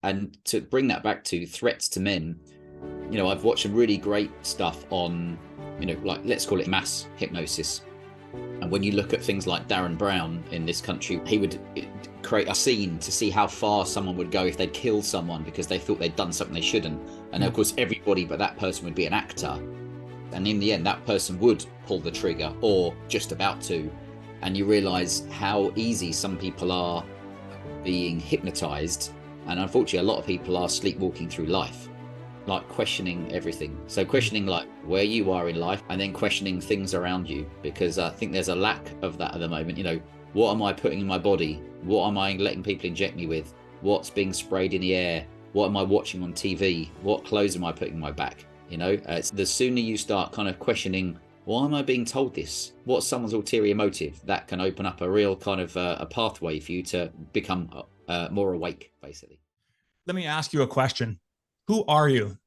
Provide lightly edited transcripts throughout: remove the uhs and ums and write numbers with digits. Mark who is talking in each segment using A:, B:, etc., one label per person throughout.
A: And to bring that back to threats to men, I've watched some really great stuff on, like, let's call it mass hypnosis. And when you look at things like Darren Brown in this country, he would create a scene to see how far someone would go if they'd killed someone because they thought they'd done something they shouldn't. And of course, everybody but that person would be an actor. And in the end, that person would pull the trigger or just about to. And you realize how easy some people are being hypnotized. And unfortunately, a lot of people are sleepwalking through life, like questioning everything. So questioning like where you are in life, and then questioning things around you, because I think there's a lack of that at the moment. What am I putting in my body? What am I letting people inject me with? What's being sprayed in the air? What am I watching on TV? What clothes am I putting in my back? It's the sooner you start kind of questioning, why am I being told this? What's someone's ulterior motive? That can open up a real kind of a pathway for you to become more awake, basically.
B: Let me ask you a question. Who are you?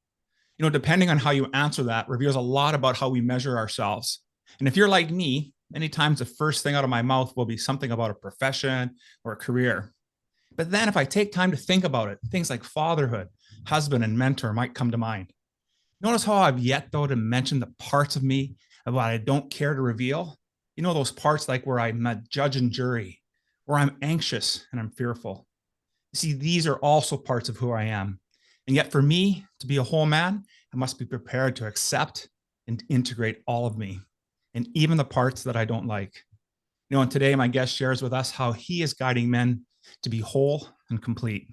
B: Depending on how you answer that reveals a lot about how we measure ourselves. And if you're like me, many times the first thing out of my mouth will be something about a profession or a career. But then if I take time to think about it, things like fatherhood, husband, and mentor might come to mind. Notice how I've yet, though, to mention the parts of me of what I don't care to reveal. Those parts like where I'm a judge and jury, where I'm anxious and I'm fearful. See, these are also parts of who I am. And yet for me to be a whole man, I must be prepared to accept and integrate all of me, and even the parts that I don't like. And today my guest shares with us how he is guiding men to be whole and complete.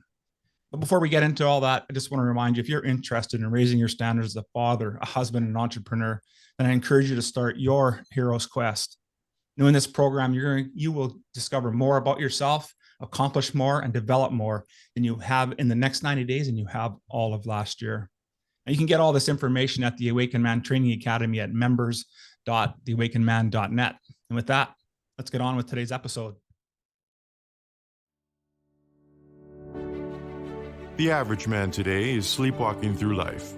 B: But before we get into all that, I just want to remind you, if you're interested in raising your standards as a father, a husband, and an entrepreneur, then I encourage you to start your hero's quest. In this program, you will discover more about yourself, accomplish more, and develop more than you have in the next 90 days and you have all of last year. And you can get all this information at the Awakened Man Training Academy at members.theawakenedman.net. And with that, let's get on with today's episode.
C: The average man today is sleepwalking through life,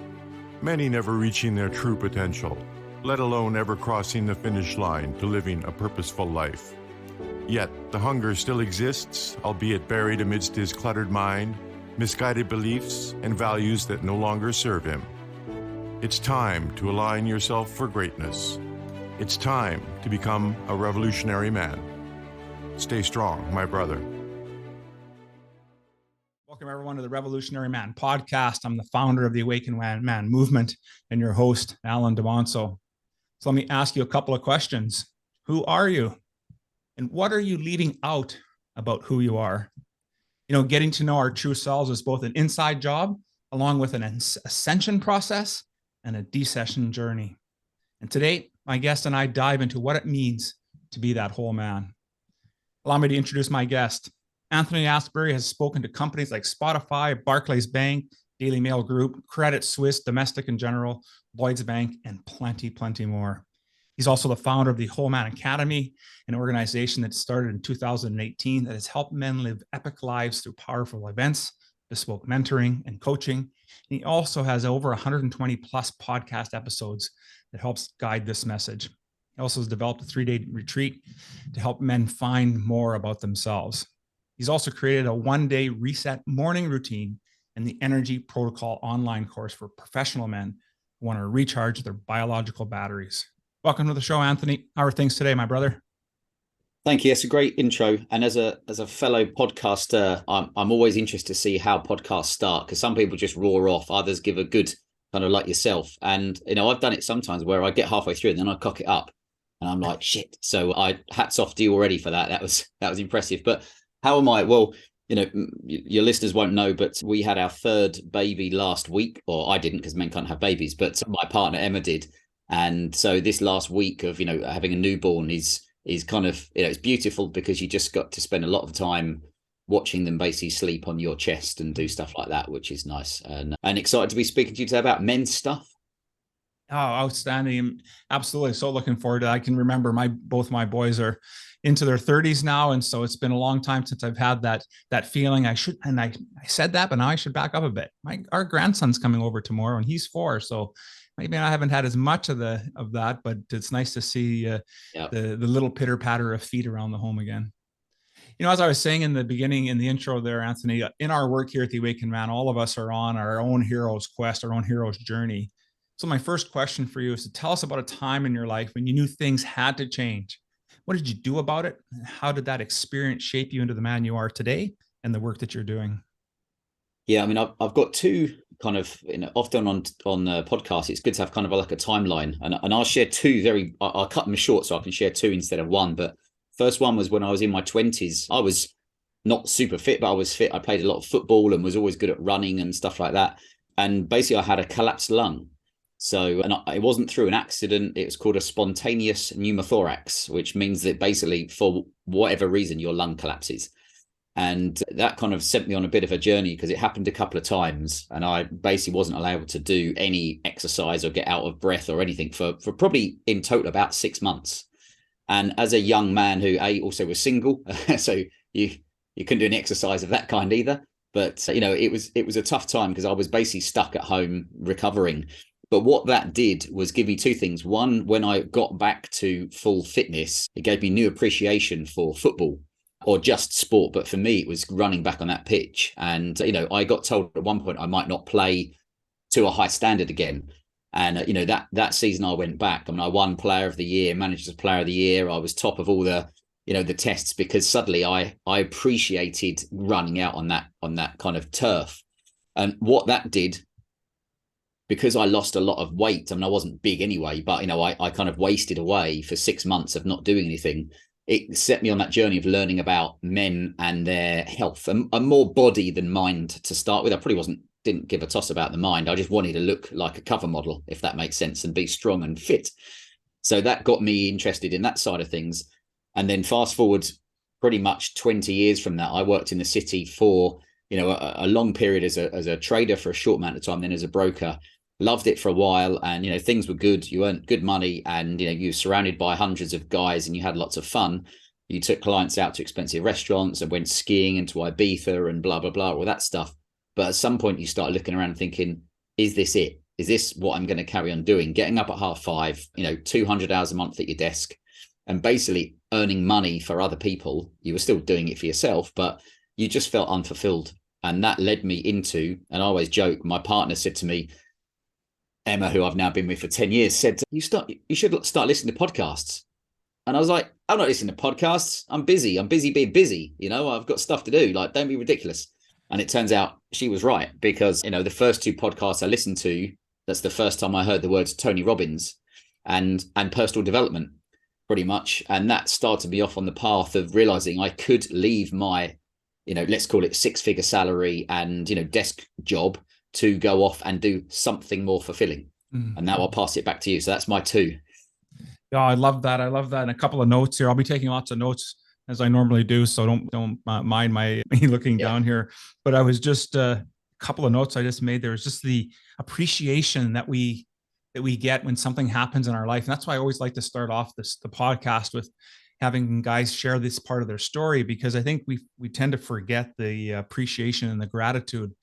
C: many never reaching their true potential, let alone ever crossing the finish line to living a purposeful life. Yet, the hunger still exists, albeit buried amidst his cluttered mind, misguided beliefs, and values that no longer serve him. It's time to align yourself for greatness. It's time to become a revolutionary man. Stay strong, my brother.
B: Welcome, everyone, to the Revolutionary Man podcast. I'm the founder of the Awakened Man movement and your host, Alan DeMonso. So let me ask you a couple of questions. Who are you? And what are you leaving out about who you are? Getting to know our true selves is both an inside job, along with an ascension process and a descension journey. And today, my guest and I dive into what it means to be that whole man. Allow me to introduce my guest. Anthony Asbury has spoken to companies like Spotify, Barclays Bank, Daily Mail Group, Credit Suisse, Domestic and General, Lloyds Bank, and plenty more. He's also the founder of the Whole Man Academy, an organization that started in 2018 that has helped men live epic lives through powerful events, bespoke mentoring, and coaching. And he also has over 120 plus podcast episodes that helps guide this message. He also has developed a 3-day retreat to help men find more about themselves. He's also created a 1-day reset morning routine and the Energy Protocol online course for professional men who want to recharge their biological batteries. Welcome to the show, Anthony. How are things today, my brother?
A: Thank you. That's a great intro. And as a fellow podcaster, I'm always interested to see how podcasts start, because some people just roar off, others give a good kind of like yourself. And I've done it sometimes where I get halfway through and then I cock it up and I'm like, shit. So hats off to you already for that. That was impressive. But how am I? Well, your listeners won't know, but we had our third baby last week, or I didn't because men can't have babies, but my partner Emma did. And so this last week of, having a newborn is kind of, it's beautiful because you just got to spend a lot of time watching them basically sleep on your chest and do stuff like that, which is nice. And excited to be speaking to you today about men's stuff.
B: Oh, outstanding. Absolutely. So looking forward to it. I can remember both my boys are into their 30s now. And so it's been a long time since I've had that feeling. I said that, but now I should back up a bit. Our grandson's coming over tomorrow and he's 4. So maybe I haven't had as much of that, but it's nice to see the little pitter patter of feet around the home again. As I was saying in the beginning, in the intro there, Anthony, in our work here at the Awakened Man, all of us are on our own hero's quest, our own hero's journey. So my first question for you is to tell us about a time in your life when you knew things had to change. What did you do about it? How did that experience shape you into the man you are today and the work that you're doing?
A: Yeah, I mean, I've got two kind of, often on the podcast, it's good to have kind of like a timeline, and I'll share two I'll cut them short so I can share two instead of one. But first one was when I was in my 20s. I was not super fit, but I was fit. I played a lot of football and was always good at running and stuff like that. And basically, I had a collapsed lung. So, and it wasn't through an accident. It was called a spontaneous pneumothorax, which means that basically, for whatever reason, your lung collapses. And that kind of sent me on a bit of a journey because it happened a couple of times, and I basically wasn't allowed to do any exercise or get out of breath or anything for probably in total about 6 months. And as a young man who also was single, so you couldn't do any exercise of that kind either. But it was a tough time because I was basically stuck at home recovering. But what that did was give me two things. One, when I got back to full fitness, it gave me new appreciation for football or just sport. But for me, it was running back on that pitch. And, I got told at one point I might not play to a high standard again. And, that season I went back. I mean, I won Player of the Year, Manager's Player of the Year. I was top of all the tests because suddenly I appreciated running out on that kind of turf. And what that did, because I lost a lot of weight, I mean, I wasn't big anyway, but, I kind of wasted away for 6 months of not doing anything. It set me on that journey of learning about men and their health, and more body than mind to start with. I probably didn't give a toss about the mind. I just wanted to look like a cover model, if that makes sense, and be strong and fit. So that got me interested in that side of things. And then fast forward pretty much 20 years from that, I worked in the city for, a long period as a trader for a short amount of time, then as a broker. Loved it for a while, and things were good. You earned good money, and you were surrounded by hundreds of guys, and you had lots of fun. You took clients out to expensive restaurants and went skiing into Ibiza and blah blah blah, all that stuff. But at some point, you start looking around thinking, "Is this it? Is this what I'm going to carry on doing? Getting up at 5:30, 200 hours a month at your desk, and basically earning money for other people. You were still doing it for yourself, but you just felt unfulfilled." And that led me into, and I always joke, my partner said to me, Emma, who I've now been with for 10 years, said, you should start listening to podcasts. And I was like, I'm not listening to podcasts. I'm busy. I'm busy being busy. I've got stuff to do. Like, don't be ridiculous. And it turns out she was right, because, the first two podcasts I listened to, that's the first time I heard the words Tony Robbins and personal development, pretty much. And that started me off on the path of realizing I could leave my, let's call it 6-figure salary and, desk job to go off and do something more fulfilling. And now I'll pass it back to you. So that's my two.
B: Yeah, I love that. And a couple of notes here. I'll be taking lots of notes as I normally do, so don't mind me looking down here. But I was just a couple of notes I just made. There was just the appreciation that we get when something happens in our life, and that's why I always like to start off the podcast with having guys share this part of their story, because I think we tend to forget the appreciation and the gratitude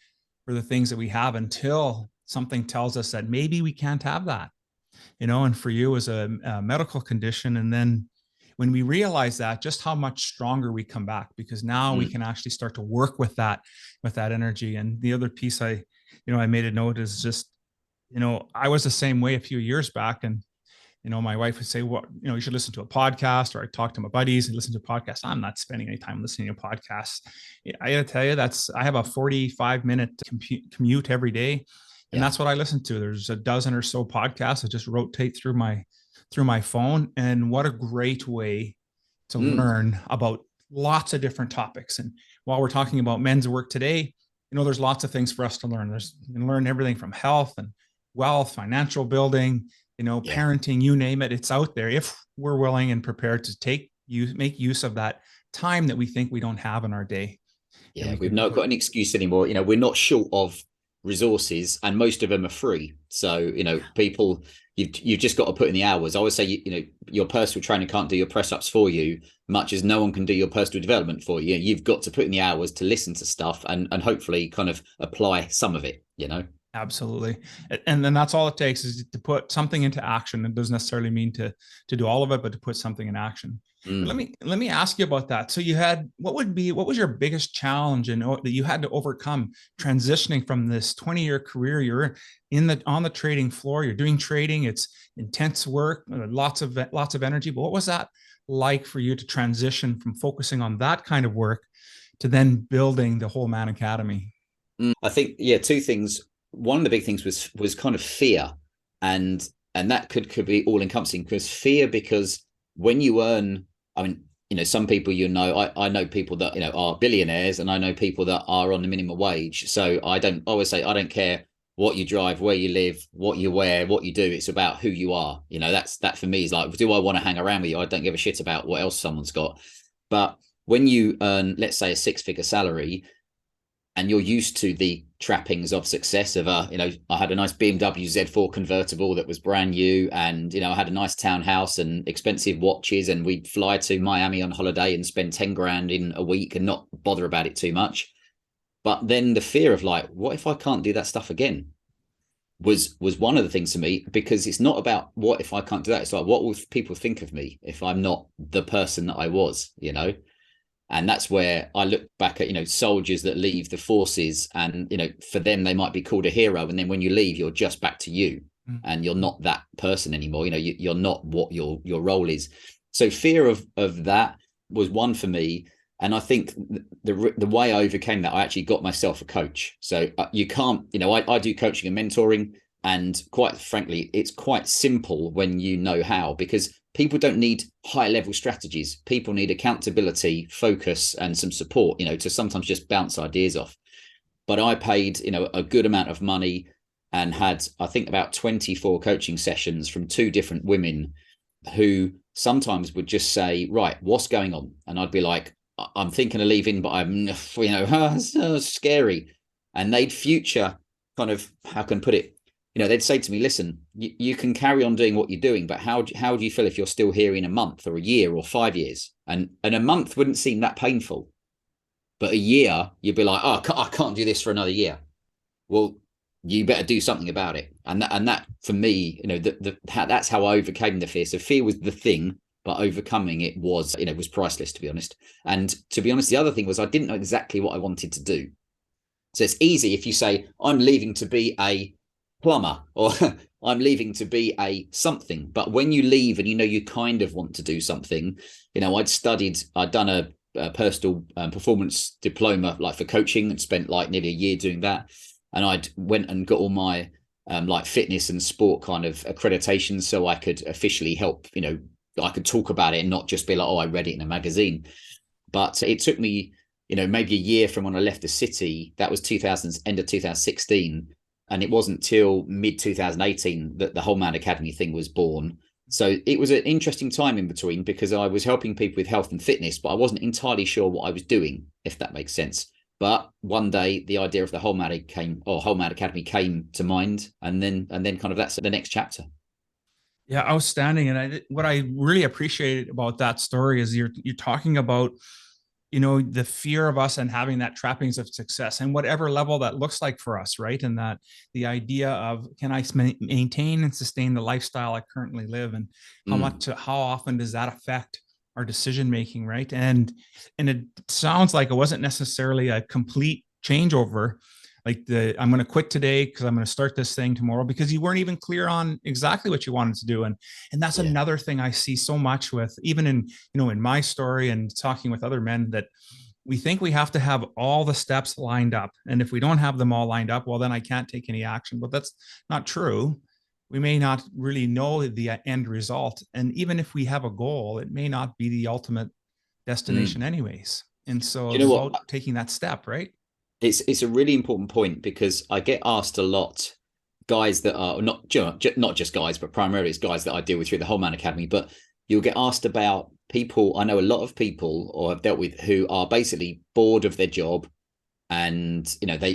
B: for the things that we have until something tells us that maybe we can't have that, and for you as a medical condition. And then when we realize that, just how much stronger we come back, because now we can actually start to work with that energy. And the other piece I made a note is just, I was the same way a few years back, and my wife would say, well, you should listen to a podcast, or I talk to my buddies and listen to a podcast. I'm not spending any time listening to podcasts. I got to tell you, I have a 45-minute commute every day. And that's what I listen to. There's a dozen or so podcasts that just rotate through my phone. And what a great way to learn about lots of different topics. And while we're talking about men's work today, there's lots of things for us to learn. You can learn everything from health and wealth, financial building, parenting, you name it. It's out there if we're willing and prepared to make use of that time that we think we don't have in our day.
A: Yeah, we've not got an excuse anymore. We're not short of resources, and most of them are free. So, people, you've just got to put in the hours. I always say, your personal trainer can't do your press ups for you, much as no one can do your personal development for you. You've got to put in the hours to listen to stuff and hopefully kind of apply some of it,
B: Absolutely. And then that's all it takes, is to put something into action. It doesn't necessarily mean to do all of it, but to put something in action. But let me ask you about that. So what was your biggest challenge that you had to overcome transitioning from this 20-year career? You're on the trading floor, you're doing trading, it's intense work, lots of energy. But what was that like for you to transition from focusing on that kind of work to then building the Whole Man Academy?
A: I think, two things. One of the big things was kind of fear, and that could be all encompassing, because fear, because when you earn, I mean, some people, I know people that, are billionaires, and I know people that are on the minimum wage. So I always say, I don't care what you drive, where you live, what you wear, what you do. It's about who you are. That for me is like, do I want to hang around with you? I don't give a shit about what else someone's got. But when you earn, let's say, a 6-figure salary, and you're used to the trappings of success of I had a nice BMW Z4 convertible that was brand new, and I had a nice townhouse and expensive watches, and we'd fly to Miami on holiday and spend 10 grand in a week and not bother about it too much. But then the fear of like, what if I can't do that stuff again, was one of the things to me, because it's not about what if I can't do that. It's like, what will people think of me if I'm not the person that I was, And that's where I look back at, soldiers that leave the forces, and, for them, they might be called a hero. And then when you leave, you're just back to you, and you're not that person anymore. You're not what your role is. So fear of that was one for me. And I think the way I overcame that, I actually got myself a coach. So you can't, I do coaching and mentoring, and quite frankly, it's quite simple when you know how, because people don't need high level strategies. People need accountability, focus, and some support, to sometimes just bounce ideas off. But I paid, a good amount of money, and had, I think, about 24 coaching sessions from 2 different women who sometimes would just say, right, what's going on? And I'd be like, I'm thinking of leaving, but I'm, so scary. And they'd future kind of, how can I put it? They'd say to me, listen, you can carry on doing what you're doing, but how do you feel if you're still here in a month or a year or 5 years? And a month wouldn't seem that painful, but a year, you'd be like, oh, I can't do this for another year. Well, you better do something about it. And that for me, that's how I overcame the fear. So fear was the thing, but overcoming it was, was priceless, to be honest. And to be honest, the other thing was, I didn't know exactly what I wanted to do. So it's easy if you say, I'm leaving to be a plumber, or I'm leaving to be a something. But when you leave and you kind of want to do something, I'd done a personal performance diploma, like for coaching, and spent like nearly a year doing that. And I'd went and got all my like fitness and sport kind of accreditations, so I could officially help, I could talk about it and not just be like, oh, I read it in a magazine. But it took me, maybe a year from when I left the city. That was end of 2016. And it wasn't till mid 2018 that the Whole Man Academy thing was born. So it was an interesting time in between, because I was helping people with health and fitness, but I wasn't entirely sure what I was doing, if that makes sense. But one day the idea of the Whole Man Academy came to mind, and then kind of that's the next chapter.
B: Yeah, outstanding. And what I really appreciate about that story is you're talking about, the fear of us and having that trappings of success, and whatever level that looks like for us, right? And that the idea of, can I maintain and sustain the lifestyle I currently live, and how often does that affect our decision making, right? And it sounds like it wasn't necessarily a complete changeover, like I'm going to quit today because I'm going to start this thing tomorrow, because you weren't even clear on exactly what you wanted to do. And that's another thing I see so much with, even in, in my story and talking with other men, that we think we have to have all the steps lined up. And if we don't have them all lined up, well, then I can't take any action. But that's not true. We may not really know the end result. And even if we have a goal, it may not be the ultimate destination anyways. And so it's about taking that step, right?
A: It's a really important point, because I get asked a lot, guys that are not just guys, but primarily it's guys that I deal with through the Whole Man Academy. But you'll get asked about people. I know a lot of people, or I've dealt with, who are basically bored of their job, and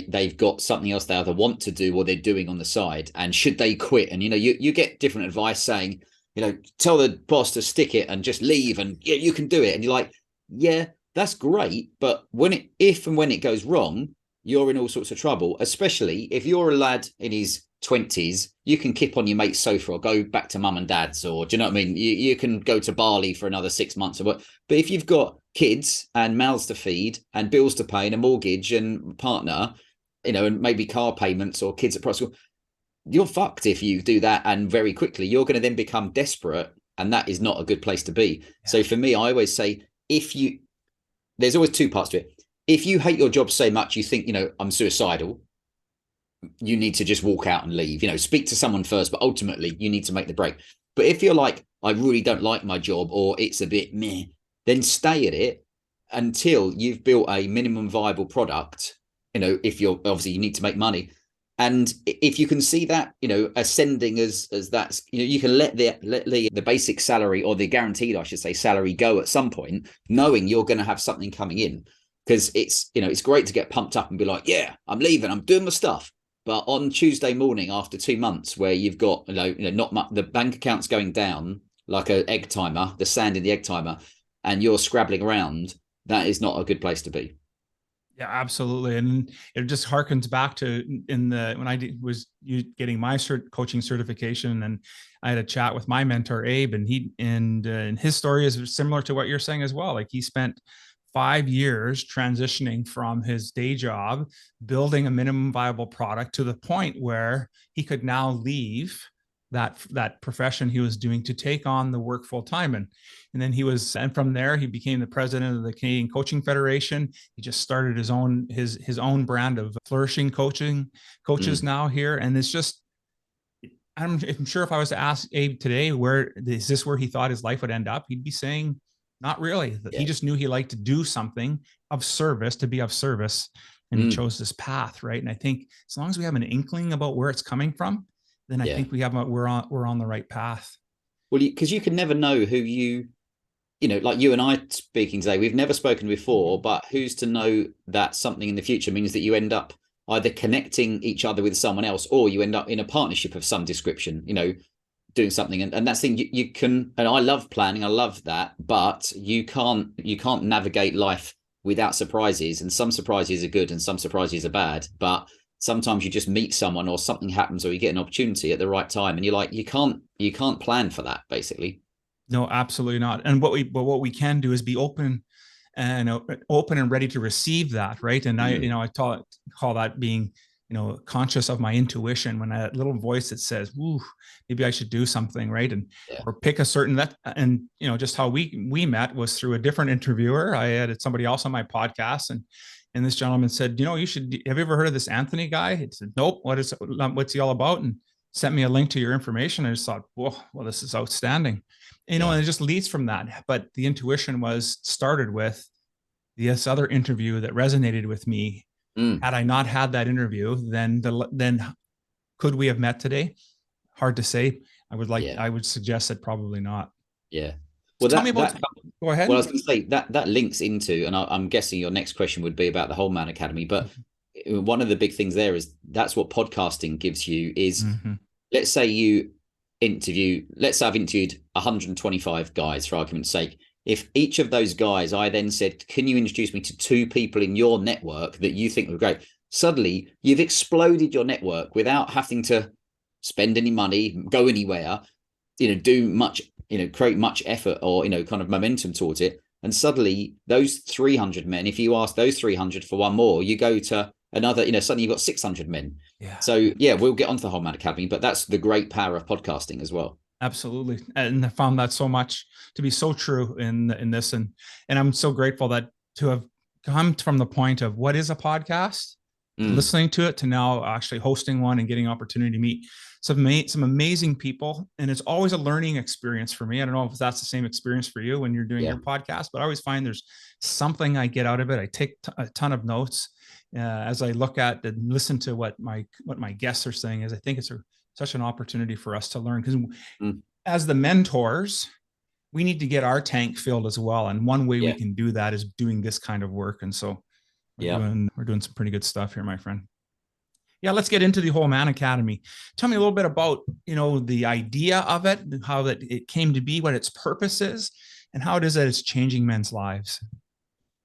A: they've got something else they either want to do or they're doing on the side, and should they quit? And you get different advice saying, tell the boss to stick it and just leave, and you can do it. And you're like, yeah, that's great, but if and when it goes wrong, you're in all sorts of trouble, especially if you're a lad in his 20s, you can kip on your mate's sofa or go back to mum and dad's, or do you know what I mean? You can go to Bali for another 6 months or what. But if you've got kids and mouths to feed and bills to pay and a mortgage and partner, and maybe car payments or kids at private school, you're fucked if you do that. And very quickly, you're going to then become desperate. And that is not a good place to be. Yeah. So for me, I always say, there's always two parts to it. If you hate your job so much, you think, I'm suicidal, you need to just walk out and leave, speak to someone first, but ultimately you need to make the break. But if you're like, I really don't like my job, or it's a bit meh, then stay at it until you've built a minimum viable product. If you're obviously, you need to make money. And if you can see that, ascending as that's, you can let the basic salary, or the guaranteed, I should say, salary go at some point, knowing you're going to have something coming in. Because it's great to get pumped up and be like, yeah, I'm leaving, I'm doing my stuff. But on Tuesday morning, after 2 months, where you've got, not much, the bank account's going down like an egg timer, the sand in the egg timer, and you're scrabbling around, that is not a good place to be.
B: Yeah, absolutely. And it just harkens back to when I was getting my coaching certification, and I had a chat with my mentor, Abe, and his story is similar to what you're saying as well. Like, he spent 5 years transitioning from his day job, building a minimum viable product to the point where he could now leave that profession he was doing to take on the work full time. And then and from there, he became the president of the Canadian Coaching Federation. He just started his own brand of flourishing coaches now here. And it's just, I'm sure if I was to ask Abe today, where he thought his life would end up, he'd be saying, not really. Yeah. He just knew he liked to do something of service, to be of service. And he chose this path, right? And I think as long as we have an inkling about where it's coming from, then I think we're on the right path.
A: Well, because you can never know who like you and I speaking today, we've never spoken before, but who's to know that something in the future means that you end up either connecting each other with someone else, or you end up in a partnership of some description, doing something. And that's the thing, you can, and I love planning, I love that, but you can't navigate life without surprises. And some surprises are good and some surprises are bad, but sometimes you just meet someone, or something happens, or you get an opportunity at the right time, and you're like, you can't plan for that, basically.
B: No, absolutely not. And what we can do is be open and ready to receive that, right? And I call that being, conscious of my intuition, when that little voice that says, "Ooh, maybe I should do something," right? And or pick a certain just how we met was through a different interviewer. I had somebody else on my podcast, and this gentleman said, have you ever heard of this Anthony guy? He said, nope. What's he all about? And sent me a link to your information. I just thought, well, this is outstanding. And it just leads from that. But the intuition started with this other interview that resonated with me. Had I not had that interview, then could we have met today? Hard to say. I would suggest that probably not.
A: Yeah.
B: Well, tell me about. Go ahead.
A: Well, I was going to say that links into, and I'm guessing your next question would be about the Whole Man Academy. But one of the big things there is that's what podcasting gives you is, let's say I've interviewed 125 guys, for argument's sake. If each of those guys, I then said, can you introduce me to 2 people in your network that you think were great? Suddenly you've exploded your network without having to spend any money, go anywhere, do much, create much effort or, kind of momentum towards it. And suddenly those 300 men, if you ask those 300 for one more, you go to another, suddenly you've got 600 men. Yeah. So we'll get onto the Whole Man Academy, but that's the great power of podcasting as well.
B: Absolutely. And I found that so much to be so true in this. And I'm so grateful that to have come from the point of what is a podcast, listening to it, to now actually hosting one and getting opportunity to meet some amazing people. And it's always a learning experience for me. I don't know if that's the same experience for you when you're doing your podcast, but I always find there's something I get out of it. I take a ton of notes as I look at and listen to what my guests are saying. Is I think it's such an opportunity for us to learn, because as the mentors, we need to get our tank filled as well. And one way we can do that is doing this kind of work. And so we're doing some pretty good stuff here, my friend. Yeah, let's get into the Whole Man Academy. Tell me a little bit about, the idea of it, how that it came to be, what its purpose is, and how it is that it's changing men's lives.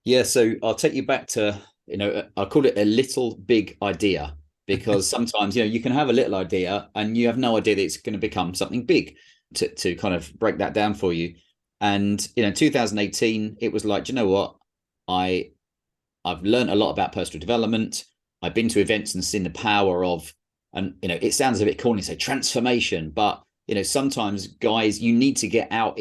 A: Yeah, so I'll take you back to, I call it a little big idea. because sometimes, you can have a little idea and you have no idea that it's going to become something big. To kind of break that down for you. And, 2018, it was like, do you know what? I've learned a lot about personal development. I've been to events and seen the power of, and, it sounds a bit corny to say transformation, but, sometimes guys, you need to get out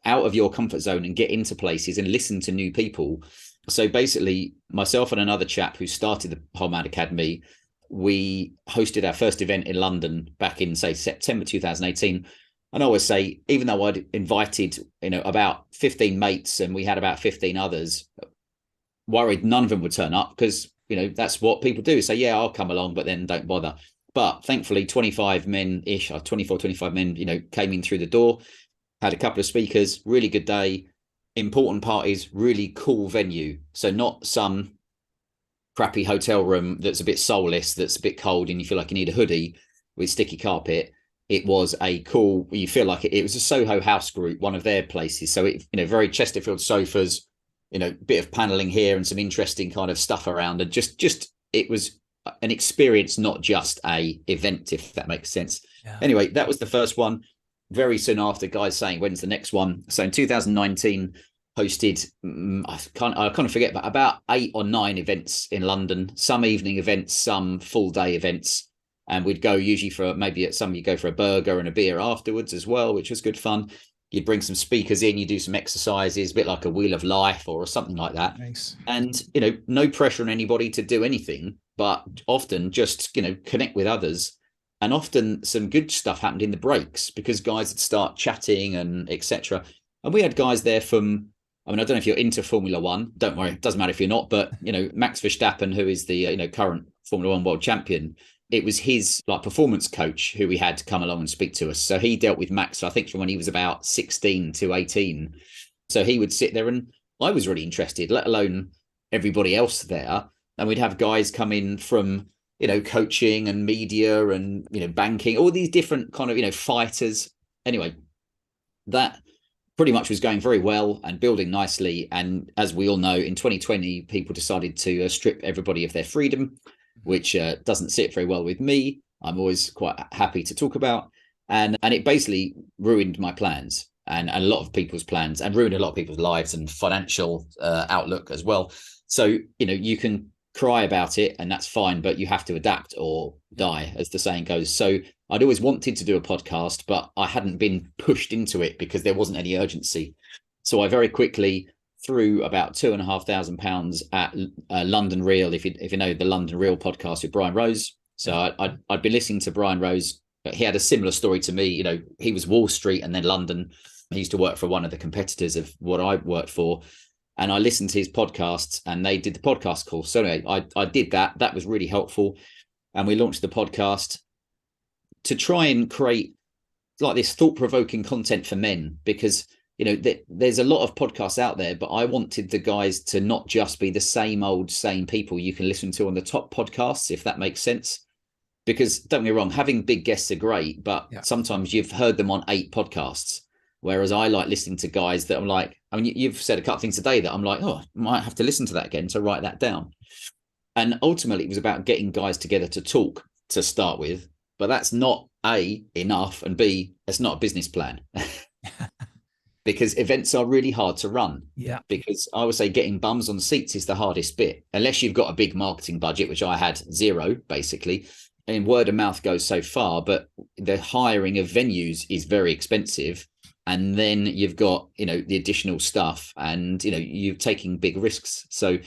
A: out of your comfort zone and get into places and listen to new people. So basically, myself and another chap who started the Whole Man Academy, we hosted our first event in London back in, say, September 2018. And I always say, even though I'd invited, about 15 mates and we had about 15 others, worried none of them would turn up because, that's what people do. Say, yeah, I'll come along, but then don't bother. But thankfully, 25 men-ish, or 24, 25 men, came in through the door, had a couple of speakers, really good day, important parties, really cool venue. So not some crappy hotel room that's a bit soulless, that's a bit cold and you feel like you need a hoodie with sticky carpet. It was a cool, you feel like it was a Soho House Group, one of their places. So it, very Chesterfield sofas, bit of paneling here and some interesting kind of stuff around. And just it was an experience, not just a event, if that makes sense. Yeah. Anyway, that was the first one. Very soon after, guys saying, when's the next one? So in 2019, hosted, I kind of forget, but about 8 or 9 events in London, some evening events, some full day events. And we'd go usually for maybe at some, you go for a burger and a beer afterwards as well, which was good fun. You'd bring some speakers in, you do some exercises, a bit like a wheel of life or something like that.
B: Nice.
A: And, no pressure on anybody to do anything, but often just, connect with others. And often some good stuff happened in the breaks because guys would start chatting and etc. And we had guys there from, I don't know if you're into Formula One, don't worry, it doesn't matter if you're not, but, Max Verstappen, who is the, current Formula One world champion, it was his performance coach who we had come along and speak to us. So he dealt with Max, I think, from when he was about 16 to 18. So he would sit there and I was really interested, let alone everybody else there. And we'd have guys come in from, coaching and media and, banking, all these different kind of, fighters. Anyway, that pretty much was going very well and building nicely. And as we all know, in 2020, people decided to strip everybody of their freedom, which doesn't sit very well with me. I'm always quite happy to talk about. And it basically ruined my plans and a lot of people's plans and ruined a lot of people's lives and financial outlook as well. So, you can cry about it and that's fine, but you have to adapt or die, as the saying goes. So I'd always wanted to do a podcast, but I hadn't been pushed into it because there wasn't any urgency. So I very quickly threw about £2,500 at London Real, if you know the London Real podcast with Brian Rose. So I'd been listening to Brian Rose, but he had a similar story to me. He was Wall Street and then London. He used to work for one of the competitors of what I worked for. And I listened to his podcasts and they did the podcast course. So anyway, I did that. That was really helpful. And we launched the podcast to try and create like this thought-provoking content for men, because there's a lot of podcasts out there, but I wanted the guys to not just be the same people you can listen to on the top podcasts, if that makes sense. Because don't get me wrong, having big guests are great, but sometimes you've heard them on 8 podcasts. Whereas I like listening to guys that I'm like, you've said a couple of things today that I'm like, oh, I might have to listen to that again, so write that down. And ultimately it was about getting guys together to talk to start with, but that's not A, enough, and B, it's not a business plan. Because events are really hard to run.
B: Yeah.
A: Because I would say getting bums on seats is the hardest bit, unless you've got a big marketing budget, which I had 0, basically. And word of mouth goes so far, but the hiring of venues is very expensive. And then you've got, the additional stuff and, you're taking big risks. So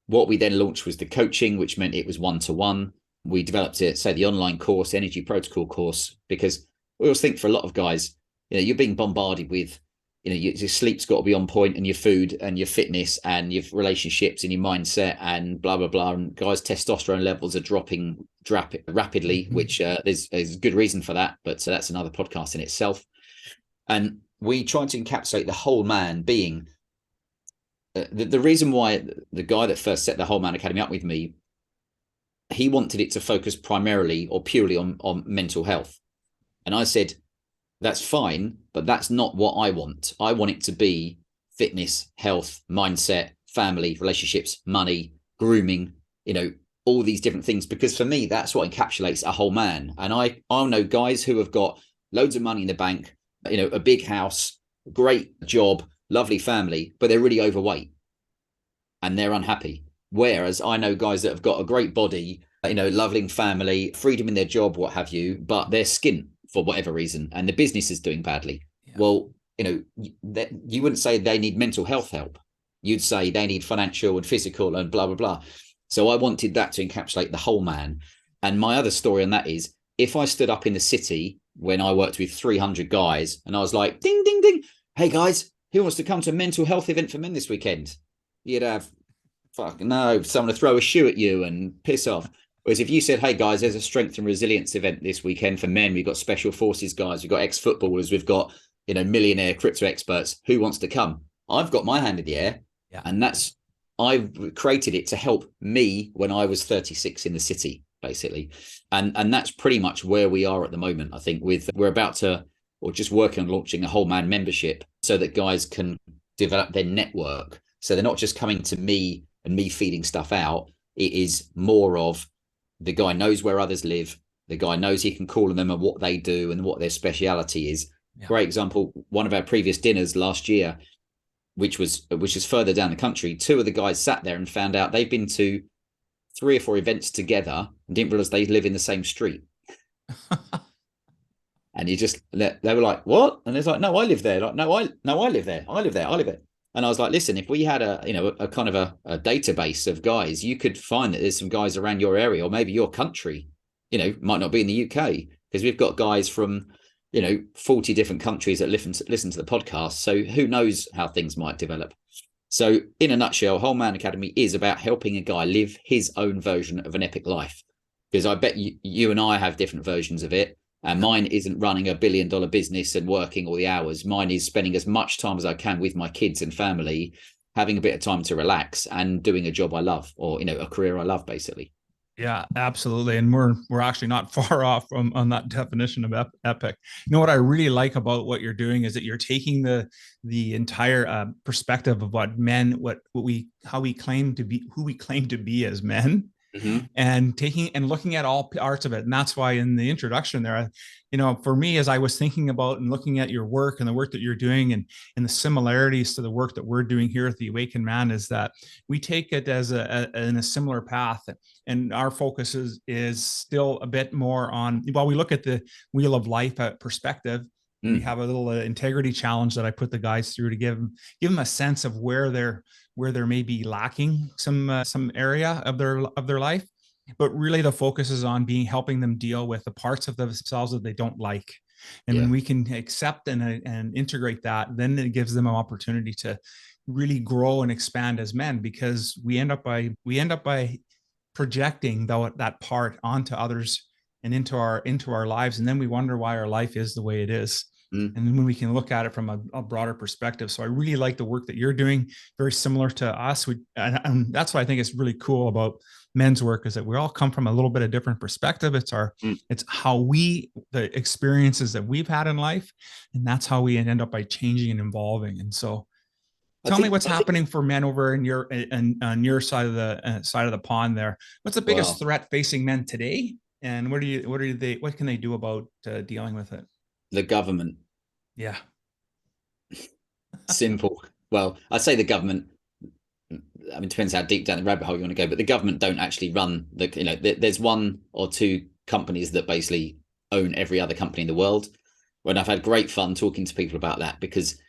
A: what we then launched was the coaching, which meant it was 1-to-1. We developed it, say the online course, energy protocol course, because we always think for a lot of guys, you're being bombarded with, your sleep's got to be on point and your food and your fitness and your relationships and your mindset and blah, blah, blah. And guys' testosterone levels are dropping rapidly, which there's good reason for that. But that's another podcast in itself. And we tried to encapsulate the whole man being the reason why the guy that first set the Whole Man Academy up with me, he wanted it to focus primarily or purely on mental health. And I said, that's fine, but that's not what I want. I want it to be fitness, health, mindset, family, relationships, money, grooming, all these different things, because for me, that's what encapsulates a whole man. And I know guys who have got loads of money in the bank, a big house, great job, lovely family, but they're really overweight and they're unhappy. Whereas I know guys that have got a great body, loving family, freedom in their job, what have you, but they're skint for whatever reason and the business is doing badly. Yeah. Well, you wouldn't say they need mental health help. You'd say they need financial and physical and blah, blah, blah. So I wanted that to encapsulate the whole man. And my other story on that is, if I stood up in the city when I worked with 300 guys and I was like, ding, ding, ding, hey guys, who wants to come to a mental health event for men this weekend? You'd have, someone to throw a shoe at you and piss off. Whereas if you said, hey guys, there's a strength and resilience event this weekend for men. We've got special forces guys, we've got ex-footballers, we've got, millionaire crypto experts. Who wants to come? I've got my hand in the air. Yeah. And I created it to help me when I was 36 in the city, basically. And that's pretty much where we are at the moment. I think we're about to, or just working on launching a whole man membership so that guys can develop their network. So they're not just coming to me and me feeding stuff out. It is more of the guy knows where others live. The guy knows he can call on them and what they do and what their speciality is. Yeah. Great example. One of our previous dinners last year, which is further down the country, two of the guys sat there and found out they've been to 3 or 4 events together and didn't realize they live in the same street. And they were like, what? And it's like, no, I live there. Like, no, I live there. I live there. And I was like, listen, if we had a kind of a database of guys, you could find that there's some guys around your area or maybe your country, might not be in the UK, because we've got guys from 40 different countries that listen to the podcast. So who knows how things might develop. So in a nutshell, Whole Man Academy is about helping a guy live his own version of an epic life. Because I bet you and I have different versions of it. And mine isn't running $1 billion business and working all the hours. Mine is spending as much time as I can with my kids and family, having a bit of time to relax and doing a job I love, or, a career I love, basically.
B: Yeah, absolutely. And we're actually not far off on that definition of epic. What I really like about what you're doing is that you're taking the entire perspective of what men, how we claim to be, who we claim to be as men. Mm-hmm. And taking and looking at all parts of it. And that's why in the introduction there, for me, as I was thinking about and looking at your work and the work that you're doing and the similarities to the work that we're doing here at the Awakened Man, is that we take it as in a similar path. And our focus is still a bit more on, while we look at the wheel of life perspective, we have a little integrity challenge that I put the guys through to give them a sense of where they're maybe lacking some area of their life. But really the focus is on helping them deal with the parts of themselves that they don't like. And when we can accept and integrate that, then it gives them an opportunity to really grow and expand as men, because we end up by projecting that part onto others and into our lives. And then we wonder why our life is the way it is. And when we can look at it from a broader perspective. So I really like the work that you're doing, very similar to us. And that's what I think is really cool about men's work, is that we all come from a little bit of different perspective. It's how the experiences that we've had in life, and that's how we end up by changing and evolving. And so tell me what's happening for men over on your side of the pond there. What's the biggest threat facing men today? And what can they do about dealing with it?
A: The government.
B: Yeah.
A: Simple. Well, I say the government, I mean, depends how deep down the rabbit hole you want to go, but the government don't actually run there's 1 or 2 companies that basically own every other company in the world. When I've had great fun talking to people about that, because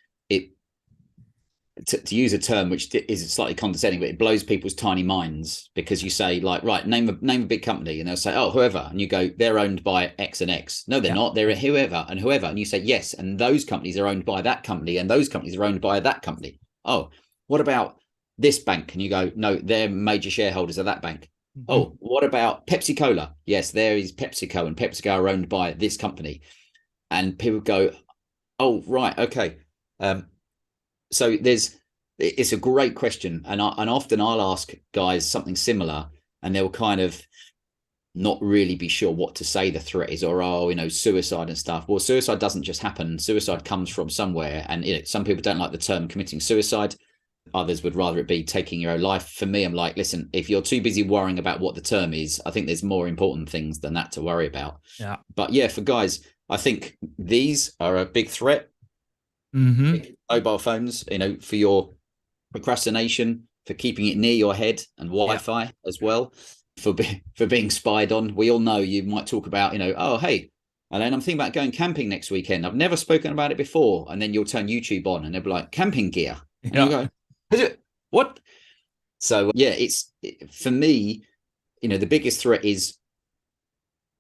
A: to use a term which is slightly condescending, but it blows people's tiny minds, because you say, like, right, name a big company, and they'll say, oh, whoever, and you go, they're owned by X and X. No, they're not. They're whoever and whoever, and you say yes, and those companies are owned by that company, and those companies are owned by that company. Oh, what about this bank? And you go, no, they're major shareholders of that bank. Mm-hmm. Oh, what about Pepsi Cola? Yes, there is PepsiCo, and PepsiCo are owned by this company. And people go, oh, right, okay. So it's a great question, and often I'll ask guys something similar, and they'll kind of not really be sure what to say the threat is, or suicide and stuff. Well, suicide doesn't just happen. Suicide comes from somewhere, and some people don't like the term committing suicide. Others would rather it be taking your own life. For me, I'm like, listen, if you're too busy worrying about what the term is, I think there's more important things than that to worry about.
B: Yeah.
A: But yeah, for guys, I think these are a big threat. Mobile phones, for your procrastination, for keeping it near your head, and Wi-Fi as well, for being spied on. We all know you might talk about, oh, hey, and then I'm thinking about going camping next weekend. I've never spoken about it before. And then you'll turn YouTube on and they'll be like, camping gear. And you go, is it? What? So yeah, for me, the biggest threat is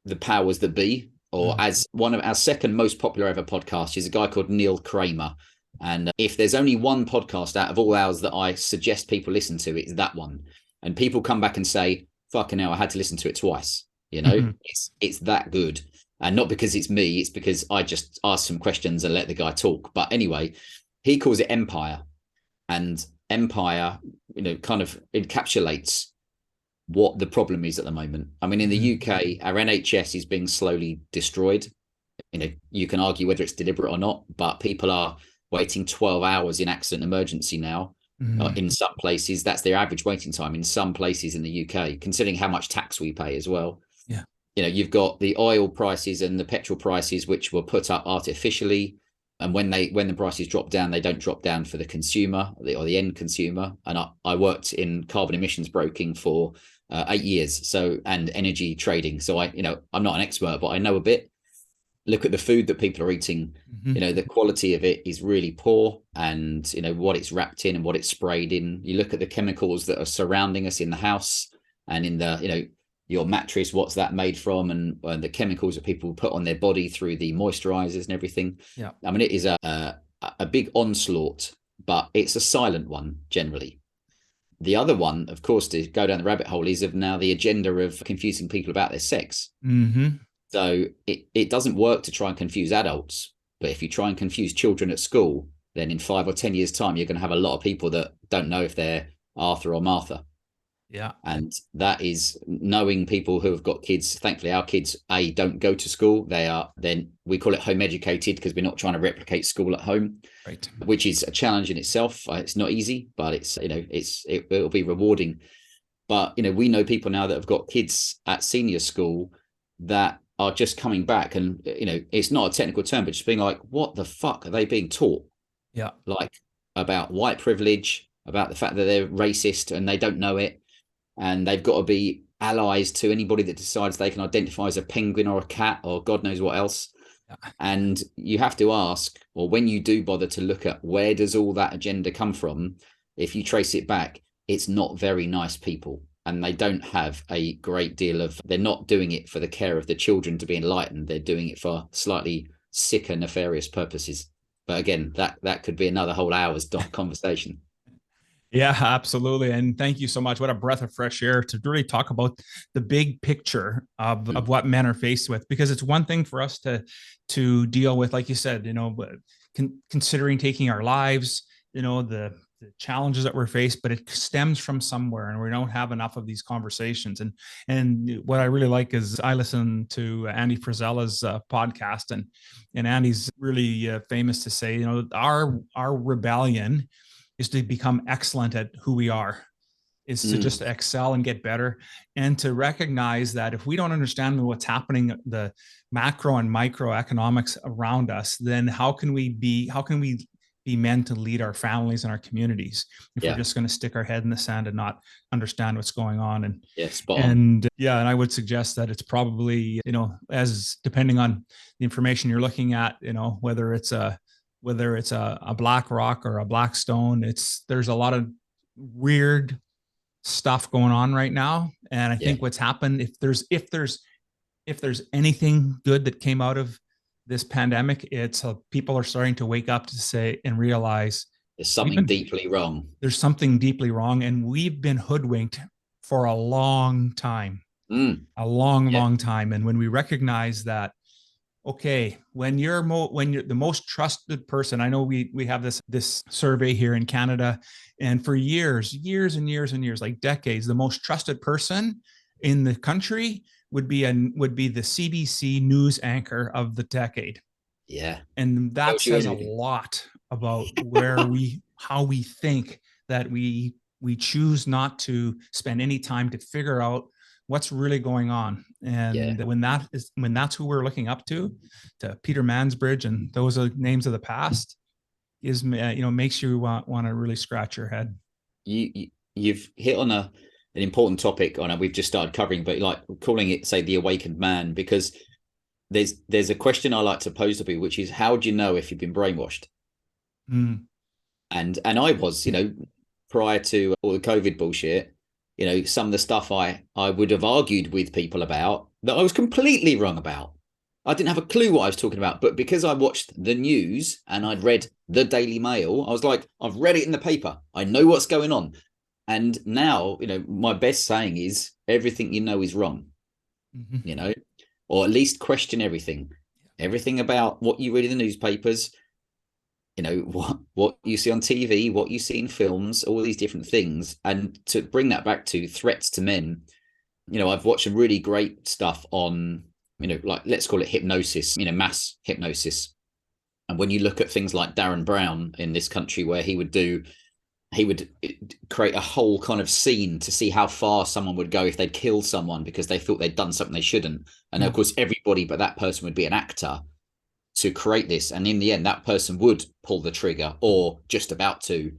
A: the powers that be, or as one of our second most popular ever podcasts is a guy called Neil Kramer. And if there's only one podcast out of all ours that I suggest people listen to, it's that one. And people come back and say, fucking hell, I had to listen to it twice. It's that good. And not because it's me, it's because I just ask some questions and let the guy talk. But anyway, he calls it empire. And empire, kind of encapsulates what the problem is at the moment. I mean, in the UK, our NHS is being slowly destroyed. You can argue whether it's deliberate or not, but people are waiting 12 hours in accident emergency now. In some places, that's their average waiting time. In some places in the UK, considering how much tax we pay as well.
B: Yeah.
A: You've got the oil prices and the petrol prices, which were put up artificially. And when the prices drop down, they don't drop down for the consumer or the end consumer. And I worked in carbon emissions broking for 8 years, and energy trading. So I'm not an expert, but I know a bit. Look at the food that people are eating. The quality of it is really poor, and what it's wrapped in and what it's sprayed in. You look at the chemicals that are surrounding us in the house and in the your mattress, what's that made from, and the chemicals that people put on their body through the moisturizers and everything.
B: Yeah.
A: I mean, it is a big onslaught, but it's a silent one generally. The other one, of course, to go down the rabbit hole, is of now the agenda of confusing people about their sex. So it doesn't work to try and confuse adults, but if you try and confuse children at school, then in 5 or 10 years' time, you're going to have a lot of people that don't know if they're Arthur or Martha.
B: Yeah.
A: And that is knowing people who have got kids. Thankfully, our kids, don't go to school. We call it home educated because we're not trying to replicate school at home,
B: right? Which
A: is a challenge in itself. It's not easy, but it'll be rewarding. But, we know people now that have got kids at senior school that are just coming back and, it's not a technical term, but just being like, what the fuck are they being taught?
B: Yeah.
A: Like about white privilege, about the fact that they're racist and they don't know it. And they've got to be allies to anybody that decides they can identify as a penguin or a cat or God knows what else. Yeah. And you have to ask, or when you do bother to look at where does all that agenda come from, if you trace it back, it's not very nice people. And they don't have a great deal of, they're not doing it for the care of the children to be enlightened. They're doing it for slightly sicker, nefarious purposes. But again, that could be another whole hour's conversation.
B: Yeah, absolutely. And thank you so much. What a breath of fresh air to really talk about the big picture of what men are faced with, because it's one thing for us to deal with, like you said, considering taking our lives, the challenges that we're faced, but it stems from somewhere and we don't have enough of these conversations. And what I really like is I listen to Andy Frisella's podcast, and Andy's really famous to say, our rebellion is to become excellent at who we are, is to just excel and get better, and to recognize that if we don't understand what's happening, the macro and microeconomics around us, then how can we be men to lead our families and our communities if we're just going to stick our head in the sand and not understand what's going on? And I would suggest that it's probably, as depending on the information you're looking at, whether it's a black rock or a black stone, there's a lot of weird stuff going on right now. And I think what's happened, if there's anything good that came out of this pandemic, it's people are starting to wake up to say and realize
A: there's something deeply wrong.
B: There's something deeply wrong. And we've been hoodwinked for a long time, a long time. And when we recognize that, okay, when you're the most trusted person, I know we have this survey here in Canada, and for years and years, like decades, the most trusted person in the country would be the CBC news anchor of the decade.
A: Yeah.
B: And that says a lot about how we think that we choose not to spend any time to figure out what's really going on. And when that's who we're looking up to Peter Mansbridge, and those are names of the past, is makes you want to really scratch your head.
A: You've hit on an important topic on it. We've just started covering, but like calling it, say, the awakened man, because there's a question I like to pose to people, which is, how do you know if you've been brainwashed? And I was, prior to all the COVID bullshit, some of the stuff I would have argued with people about that I was completely wrong about. I didn't have a clue what I was talking about, but because I watched the news and I'd read the Daily Mail, I was like, I've read it in the paper. I know what's going on. And now, my best saying is everything you know is wrong, or at least question everything about what you read in the newspapers, what you see on TV, what you see in films, all these different things. And to bring that back to threats to men, I've watched some really great stuff on, like, let's call it hypnosis, mass hypnosis. And when you look at things like Darren Brown in this country, where he would create a whole kind of scene to see how far someone would go if they'd killed someone because they thought they'd done something they shouldn't. And of course, everybody but that person would be an actor to create this. And in the end, that person would pull the trigger, or just about to.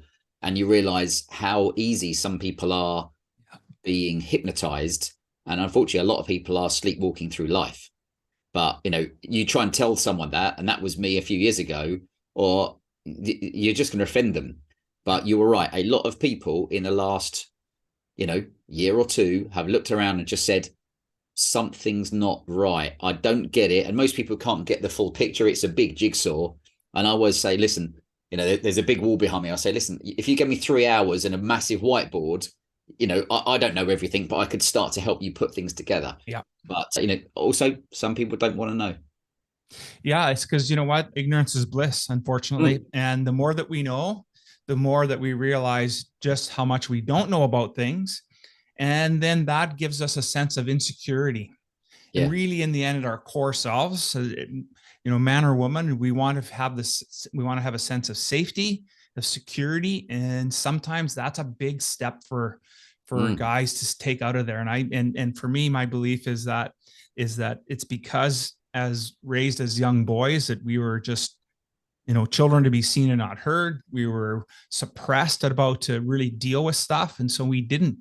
A: And you realize how easy some people are being hypnotized. And unfortunately, a lot of people are sleepwalking through life. But, you try and tell someone that, and that was me a few years ago, or you're just going to offend them. But you were right. A lot of people in the last, year or two have looked around and just said, something's not right. I don't get it. And most people can't get the full picture. It's a big jigsaw. And I always say, listen, there's a big wall behind me. I say, listen, if you give me 3 hours and a massive whiteboard, I don't know everything, but I could start to help you put things together.
B: Yeah.
A: But, also some people don't want to know.
B: Yeah, it's because, what? Ignorance is bliss, unfortunately. And the more that we know, the more that we realize just how much we don't know about things. And then that gives us a sense of insecurity. Yeah. And really, in the end, at our core selves, man or woman, we want to have a sense of safety, of security. And sometimes that's a big step for guys to take out of there. And for me, my belief is that it's because, as raised as young boys, that we were just, children to be seen and not heard. We were suppressed about to really deal with stuff. And so we didn't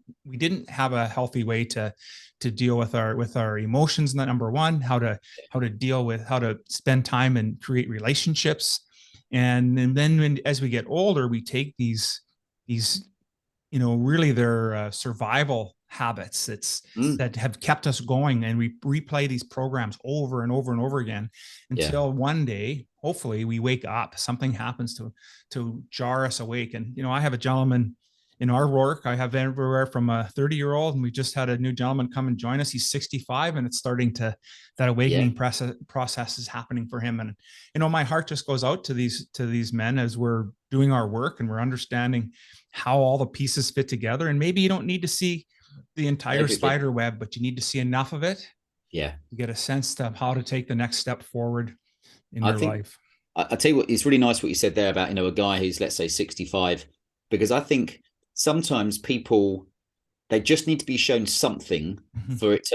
B: have a healthy way to deal with our emotions. Number one, how to spend time and create relationships. And then as we get older, we take these really their survival habits that have kept us going, and we replay these programs over and over and over again until one day, hopefully, we wake up. Something happens to jar us awake. And I have a gentleman in our work. I have everywhere from a 30-year-old, and we just had a new gentleman come and join us. He's 65, and it's starting that awakening process is happening for him. And my heart just goes out to these men as we're doing our work and we're understanding how all the pieces fit together. And maybe you don't need to see the entire spider web, but you need to see enough of it to get a sense of how to take the next step forward in your life.
A: I tell you what, it's really nice what you said there about, a guy who's, let's say, 65, because I think sometimes people, they just need to be shown something for it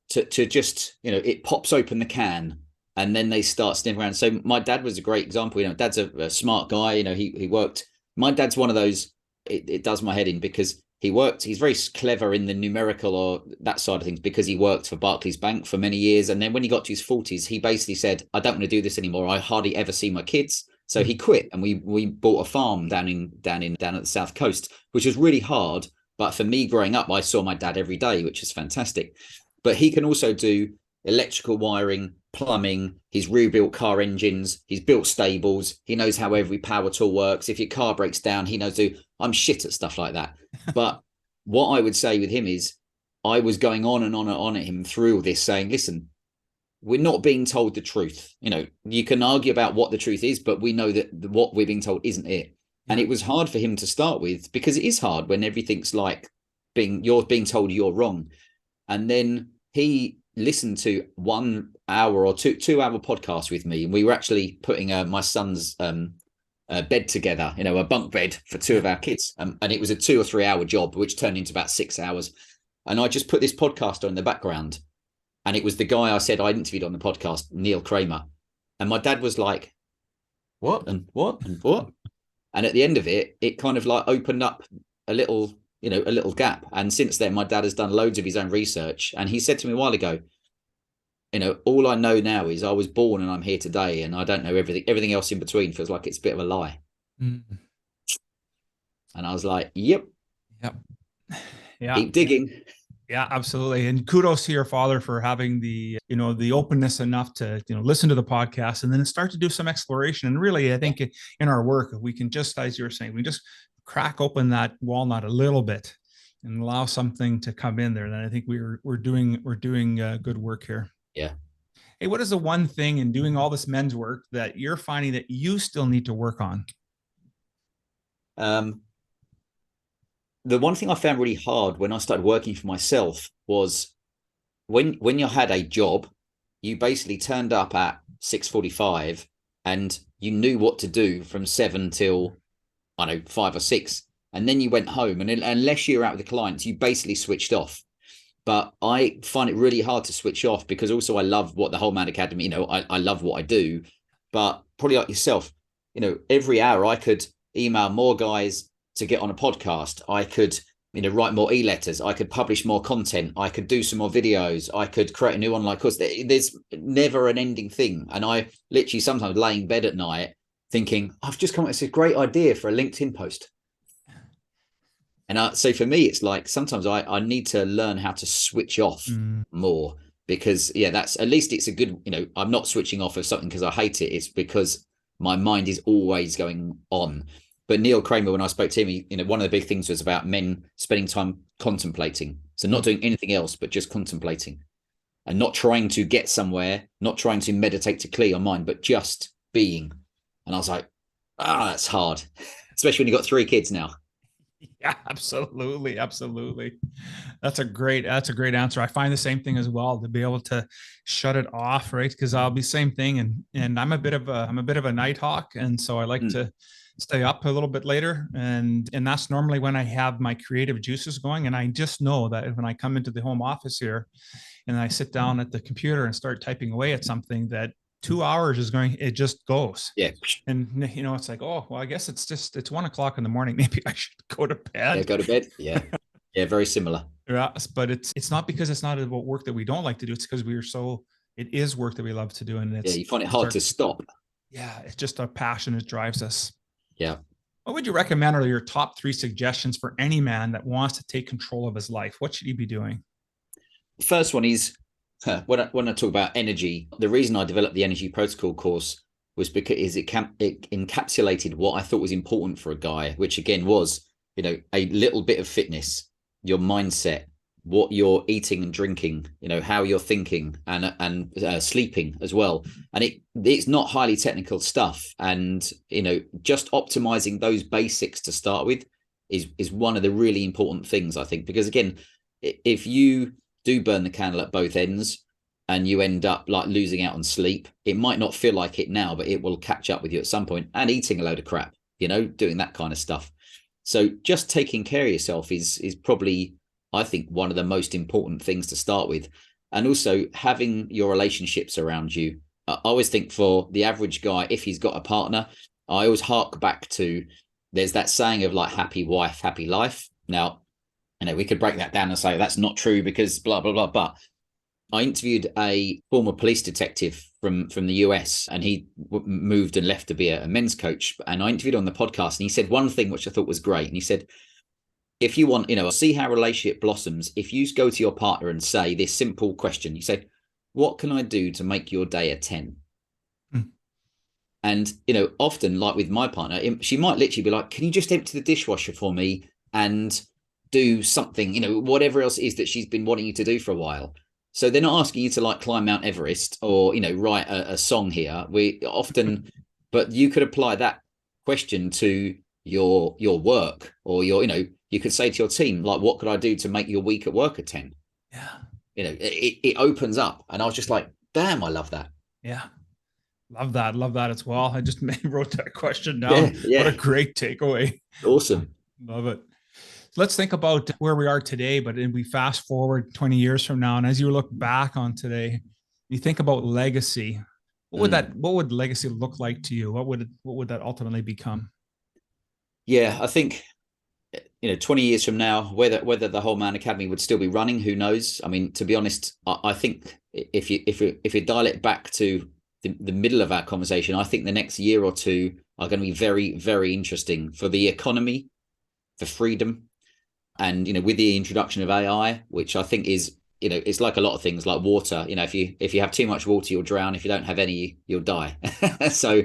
A: to just, it pops open the can and then they start sniffing around. So my dad was a great example. Dad's a smart guy. He worked. My dad's one of those, it does my head in, because he's very clever in the numerical or that side of things, because he worked for Barclays Bank for many years. And then when he got to his 40s, he basically said, I don't want to do this anymore. I hardly ever see my kids. So he quit, and we bought a farm down at the south coast, which was really hard. But for me growing up, I saw my dad every day, which is fantastic. But he can also do electrical wiring, plumbing. He's rebuilt car engines. He's built stables. He knows how every power tool works. If your car breaks down, he knows I'm shit at stuff like that. But what I would say with him is, I was going on and on and on at him through all this, saying, listen, we're not being told the truth. You can argue about what the truth is, but we know that what we're being told isn't it. And it was hard for him to start with, because it is hard when everything's like you're being told you're wrong. And then he listened to 1 hour or 2 hour podcast with me. And we were actually putting my son's a bed together, a bunk bed for two of our kids. And it was a 2 or 3 hour job, which turned into about 6 hours. And I just put this podcast on in the background. And it was the guy I said I interviewed on the podcast, Neil Kramer. And my dad was like, what and what and what? And at the end of it, it kind of like opened up a little gap. And since then, my dad has done loads of his own research. And he said to me a while ago, all I know now is I was born and I'm here today. And I don't know everything. Everything else in between feels like it's a bit of a lie. And I was like, yep.
B: Yeah.
A: Keep digging.
B: Yeah, absolutely. And kudos to your father for having the openness enough to, listen to the podcast and then start to do some exploration. And really, I think in our work, we can just, as you were saying, we just crack open that walnut a little bit and allow something to come in there. Then I think we're doing good work here.
A: Yeah.
B: Hey, what is the one thing in doing all this men's work that you're finding that you still need to work on?
A: The one thing I found really hard when I started working for myself was when you had a job, you basically turned up at 6:45 and you knew what to do from 7 till, 5 or 6. And then you went home, and unless you were out with the clients, you basically switched off. But I find it really hard to switch off because also I love what the Whole Man Academy, I love what I do. But probably like yourself, every hour I could email more guys to get on a podcast. I could, write more e-letters. I could publish more content. I could do some more videos. I could create a new online course. There's never an ending thing. And I literally sometimes lay in bed at night thinking, I've just come up with this great idea for a LinkedIn post. And so for me, it's like sometimes I need to learn how to switch off more because, that's at least it's a good, I'm not switching off of something because I hate it. It's because my mind is always going on. But Neil Kramer, when I spoke to him, one of the big things was about men spending time contemplating. So not doing anything else, but just contemplating and not trying to get somewhere, not trying to meditate to clear your mind, but just being. And I was like, that's hard, especially when you've got 3 kids now.
B: Yeah, absolutely. Absolutely. That's a great answer. I find the same thing as well, to be able to shut it off, right? Because I'll be same thing. And I'm a bit of a night hawk. And so I like to stay up a little bit later. And that's normally when I have my creative juices going. And I just know that when I come into the home office here and I sit down at the computer and start typing away at something, that 2 hours it just goes.
A: Yeah.
B: And it's like, oh, well, I guess it's 1 o'clock in the morning. Maybe I should go to bed.
A: Yeah, go to bed. Yeah. Yeah. Very similar.
B: Yeah. But it's not because it's not about work that we don't like to do. It's because it is work that we love to do. And
A: you find it hard to stop.
B: Yeah. It's just our passion that drives us.
A: Yeah.
B: What would you recommend are your top 3 suggestions for any man that wants to take control of his life? What should he be doing?
A: The first one is, when I talk about energy, the reason I developed the energy protocol course was because it encapsulated what I thought was important for a guy, which again was, a little bit of fitness, your mindset, what you're eating and drinking, how you're thinking and sleeping as well. And it's not highly technical stuff. And, just optimizing those basics to start with is one of the really important things, I think, because again, if you do burn the candle at both ends and you end up like losing out on sleep, it might not feel like it now, but it will catch up with you at some point, and eating a load of crap, doing that kind of stuff. So just taking care of yourself is probably, I think, one of the most important things to start with. And also having your relationships around you. I always think for the average guy, if he's got a partner, I always hark back to, there's that saying of like happy wife, happy life. Now, we could break that down and say that's not true because blah, blah, blah. But I interviewed a former police detective from the US, and he moved and left to be a men's coach. And I interviewed on the podcast, and he said one thing which I thought was great. And he said, if you want, see how a relationship blossoms, if you go to your partner and say this simple question, you say, what can I do to make your day a 10? And, often like with my partner, she might literally be like, can you just empty the dishwasher for me and do something, whatever else it is that she's been wanting you to do for a while. So they're not asking you to like climb Mount Everest or, write a song here. We often, but you could apply that question to your work, or you could say to your team, like, what could I do to make your week at work a 10?
B: Yeah.
A: It opens up. And I was just like, damn, I love that.
B: Yeah. Love that. Love that as well. I just wrote that question down.
A: Yeah.
B: What a great takeaway.
A: Awesome.
B: Love it. So let's think about where we are today, but then we fast forward 20 years from now. And as you look back on today, you think about legacy. What would legacy look like to you? What would that ultimately become?
A: Yeah, I think 20 years from now, whether the Whole Man Academy would still be running, who knows? I mean, to be honest, I think if you dial it back to the middle of our conversation, I think the next year or two are going to be very, very interesting for the economy, for freedom, and with the introduction of AI, which I think is it's like a lot of things, like water. If you have too much water, you'll drown. If you don't have any, you'll die. So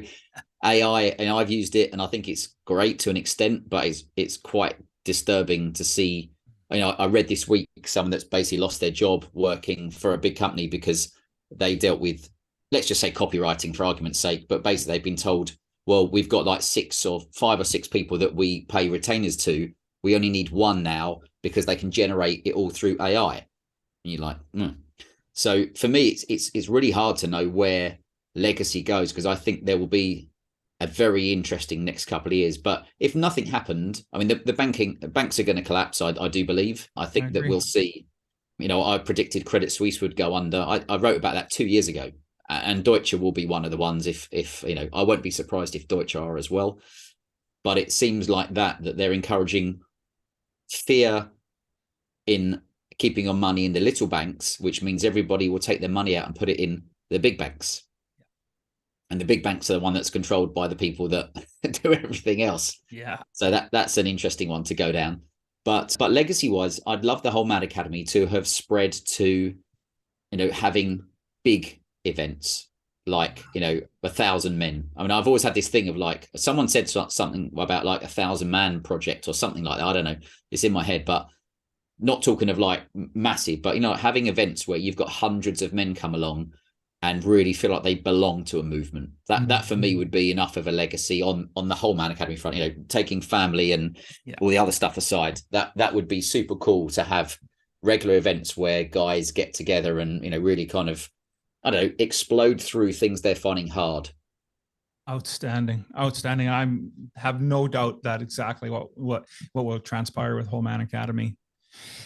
A: AI, and I've used it, and I think it's great to an extent, but it's quite disturbing to see. I read this week someone that's basically lost their job working for a big company because they dealt with, let's just say, copywriting for argument's sake, but basically they've been told, well, we've got like 5 or 6 people that we pay retainers to. We only need 1 now because they can generate it all through AI. And you're like, So for me, it's really hard to know where legacy goes, because I think there will be a very interesting next couple of years. But if nothing happened, I mean, the banks are going to collapse. I do believe. I think that we'll see. I predicted Credit Suisse would go under. I wrote about that 2 years ago, and Deutsche will be one of the ones. If I won't be surprised if Deutsche are as well. But it seems like that they're encouraging fear in keeping on money in the little banks, which means everybody will take their money out and put it in the big banks. And the big banks are the one that's controlled by the people that do everything else.
B: Yeah.
A: So that's an interesting one to go down. But legacy wise, I'd love the Whole Man Academy to have spread to, having big events like, 1,000 men. I mean, I've always had this thing of like, someone said something about like 1,000 man project or something like that. I don't know. It's in my head, but not talking of like massive, but, having events where you've got hundreds of men come along and really feel like they belong to a movement. That for me would be enough of a legacy on the Whole Man Academy front, taking family and all the other stuff aside. That would be super cool to have regular events where guys get together and, really kind of, I don't know, explode through things they're finding hard.
B: Outstanding. I have no doubt that exactly what will transpire with Whole Man Academy.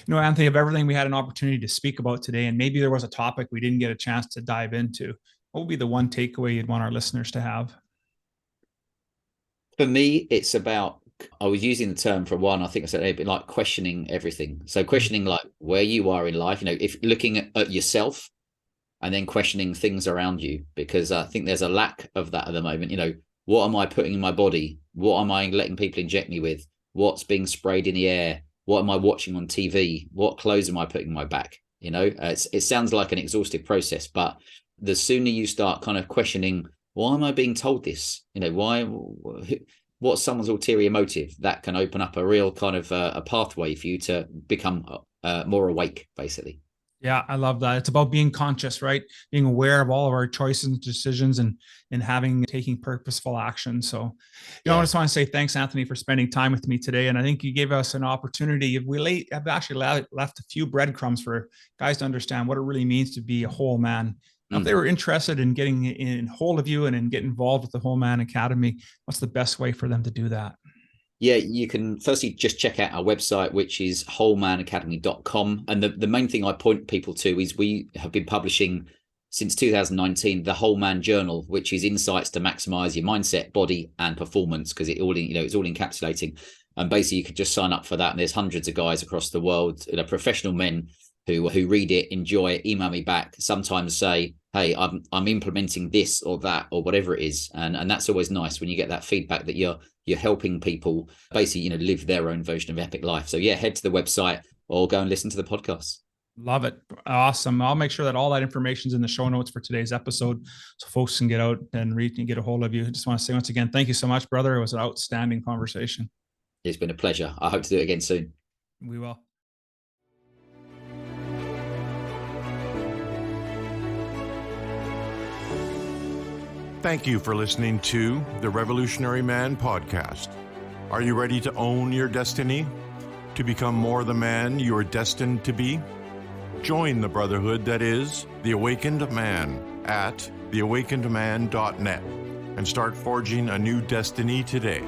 B: Anthony, of everything we had an opportunity to speak about today, and maybe there was a topic we didn't get a chance to dive into, what would be the one takeaway you'd want our listeners to have?
A: For me, it's about, I was using the term for one, I think I said a bit like questioning everything. So questioning like where you are in life, if looking at yourself and then questioning things around you, because I think there's a lack of that at the moment. What am I putting in my body? What am I letting people inject me with? What's being sprayed in the air? What am I watching on TV? What clothes am I putting in my back? It sounds like an exhaustive process, but the sooner you start kind of questioning, why am I being told this? What's someone's ulterior motive? That can open up a real kind of a pathway for you to become more awake, basically.
B: Yeah, I love that. It's about being conscious, right? Being aware of all of our choices and decisions and taking purposeful action. So, I just want to say thanks, Anthony, for spending time with me today. And I think you gave us an opportunity. I've actually left a few breadcrumbs for guys to understand what it really means to be a whole man. Now, if they were interested in getting in hold of you and in getting involved with the Whole Man Academy, what's the best way for them to do that?
A: Yeah, you can firstly just check out our website, which is wholemanacademy.com. And the main thing I point people to is we have been publishing since 2019 the Whole Man Journal, which is insights to maximize your mindset, body, and performance, because it's all encapsulating. And basically, you could just sign up for that. And there's hundreds of guys across the world, professional men who read it, enjoy it, email me back, sometimes say, hey, I'm implementing this or that or whatever it is. And that's always nice when you get that feedback that you're helping people basically, live their own version of epic life. So yeah, head to the website or go and listen to the podcast.
B: Love it. Awesome. I'll make sure that all that information is in the show notes for today's episode so folks can get out and read and get a hold of you. I just want to say once again, thank you so much, brother. It was an outstanding conversation.
A: It's been a pleasure. I hope to do it again soon.
B: We will.
C: Thank you for listening to the Revolutionary Man podcast. Are you ready to own your destiny? To become more the man you are destined to be? Join the brotherhood that is the Awakened Man at theawakenedman.net, and start forging a new destiny today.